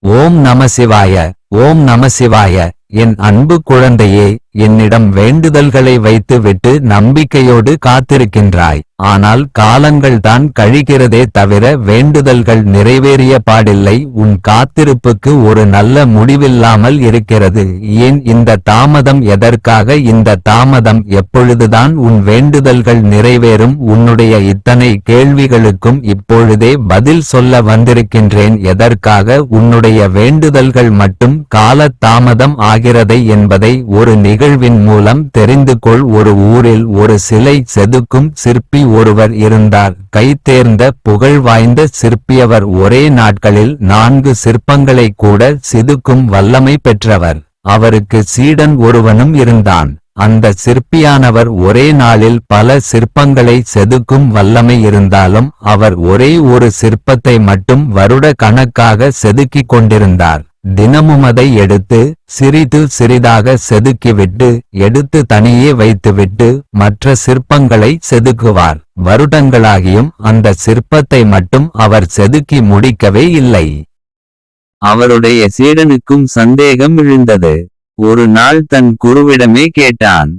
ஓம் நம சிவாய. ஓம் நம சிவாய. என் அன்பு குழந்தையே, என்னிடம் வேண்டுதல்களை வைத்து விட்டு நம்பிக்கையோடு காத்திருக்கின்றாய். ஆனால் காலங்கள் தான் கழிகிறதே தவிர வேண்டுதல்கள் நிறைவேறிய பாடில்லை. உன் காத்திருப்புக்கு ஒரு நல்ல முடிவில்லாமல் இருக்கிறது. ஏன் இந்த தாமதம்? எதற்காக இந்த தாமதம்? எப்பொழுதுதான் உன் வேண்டுதல்கள் நிறைவேறும்? உன்னுடைய இத்தனை கேள்விகளுக்கும் இப்பொழுதே பதில் சொல்ல வந்திருக்கின்றேன். எதற்காக உன்னுடைய வேண்டுதல்கள் மட்டும் கால தாமதம் ஆகிறதை என்பதை ஒரு நிகழ்வின் மூலம் தெரிந்து கொள். ஒரு ஊரில் ஒரு சிலை செதுக்கும் சிற்பி ஒருவர் இருந்தார். கைதேர்ந்த புகழ் வாய்ந்த சிற்பியவர். ஒரே நாட்களில் 4 சிற்பங்களை கூட செதுக்கும் வல்லமை பெற்றவர். அவருக்கு சீடன் ஒருவனும் இருந்தான். அந்த சிற்பியானவர் ஒரே நாளில் பல சிற்பங்களை செதுக்கும் வல்லமை இருந்தாலும் அவர் ஒரே ஒரு சிற்பத்தை மட்டும் வருட கணக்காக செதுக்கிக் கொண்டிருந்தார். தினமும் அதை எடுத்து சிறிது சிறிதாக செதுக்கிவிட்டு எடுத்து தனியே வைத்துவிட்டு மற்ற சிற்பங்களை செதுக்குவார். வருடங்களாகியும் அந்த சிற்பத்தை மட்டும் அவர் செதுக்கி முடிக்கவே இல்லை. அவருடைய சீடனுக்கும் சந்தேகம் எழுந்தது. ஒரு நாள் தன் குருவிடமே கேட்டான்.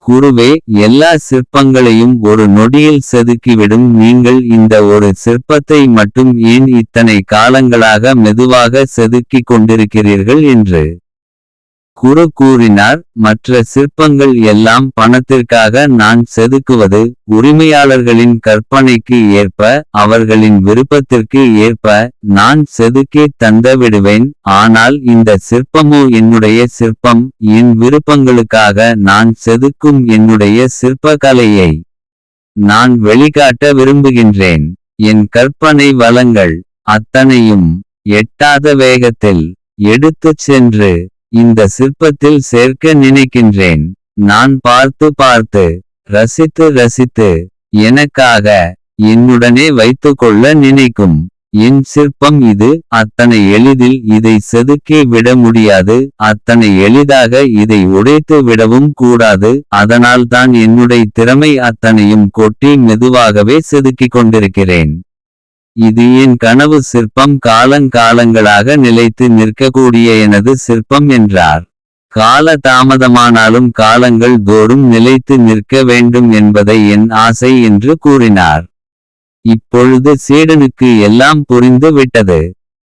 குருவே, எல்லா சிற்பங்களையும் ஒரு நொடியில் செதுக்கிவிடும் நீங்கள் இந்த ஒரு சிற்பத்தை மட்டும் ஏன் இத்தனை காலங்களாக மெதுவாக செதுக்கிக் கொண்டிருக்கிறீர்கள் என்று. குரு கூறினார், மற்ற சிற்பங்கள் எல்லாம் பணத்திற்காக நான் செதுக்குவது. உரிமையாளர்களின் கற்பனைக்கு ஏற்ப, அவர்களின் விருப்பத்திற்கு ஏற்ப நான் செதுக்கி தந்து விடுவேன். ஆனால் இந்த சிற்பமோ என்னுடைய சிற்பம். என் விருப்பங்களுக்காக நான் செதுக்கும் என்னுடைய சிற்ப கலையை நான் வெளிக்காட்ட விரும்புகின்றேன். என் கற்பனை வளங்கள் அத்தனையும் எட்டாத வேகத்தில் எடுத்துச் சென்று இந்த சிற்பத்தில் சேர்க்க நினைக்கின்றேன். நான் பார்த்து பார்த்து ரசித்து ரசித்து எனக்காக என்னுடனே வைத்துக்கொள்ள நினைக்கும் என் சிற்பம் இது. அத்தனை எளிதில் இதை செதுக்கி விட முடியாது. அத்தனை எளிதாக இதை உடைத்து விடவும் கூடாது. அதனால்தான் என்னுடைய திறமை அத்தனையும் கொட்டி மெதுவாகவே செதுக்கிக் கொண்டிருக்கிறேன். இது என் கனவு சிற்பம். காலங்காலங்களாக நிலைத்து நிற்கக்கூடிய எனது சிற்பம் என்றார். கால தாமதமானாலும் காலங்கள் தோறும் நிலைத்து நிற்க வேண்டும் என்பதை என் ஆசை என்று கூறினார். இப்பொழுது சீடனுக்கு எல்லாம் புரிந்து விட்டது.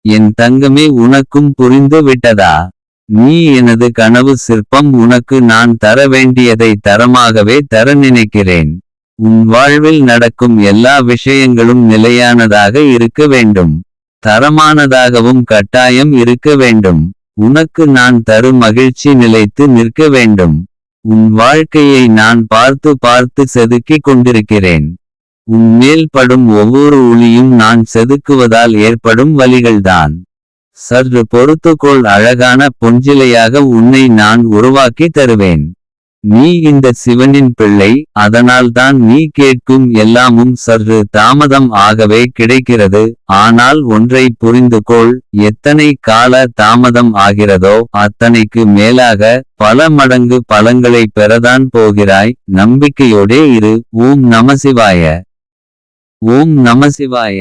என் தங்கமே, உனக்கும் புரிந்து விட்டதா? நீ எனது கனவு சிற்பம். உனக்கு நான் தர வேண்டியதை தரமாகவே தர நினைக்கிறேன். உன் வாழ்வில் நடக்கும் எல்லா விஷயங்களும் நிலையானதாக இருக்க வேண்டும். தரமானதாகவும் கட்டாயம் இருக்க வேண்டும். உனக்கு நான் தரு மகிழ்ச்சி நிலைத்து நிற்க வேண்டும். உன் வாழ்க்கையை நான் பார்த்து பார்த்து செதுக்கிக் கொண்டிருக்கிறேன். உன் மேல் படும் ஒவ்வொரு ஒளியும் நான் செதுக்குவதால் ஏற்படும் வலிகள்தான். சற்று பொறுத்துக்கொள். அழகான பொஞ்சிலையாக உன்னை நான் உருவாக்கி தருவேன். நீ இந்த சிவனின் பிள்ளை. அதனால்தான் நீ கேட்கும் எல்லாமும் சற்று தாமதம் ஆகவே கிடைக்கிறது. ஆனால் ஒன்றை புரிந்து கொள், எத்தனை கால தாமதம் ஆகிறதோ அத்தனைக்கு மேலாக பல மடங்கு பலன்களை பெறதான் போகிறாய். நம்பிக்கையோடே இரு. ஓம் நம சிவாய. ஓம் நம சிவாய.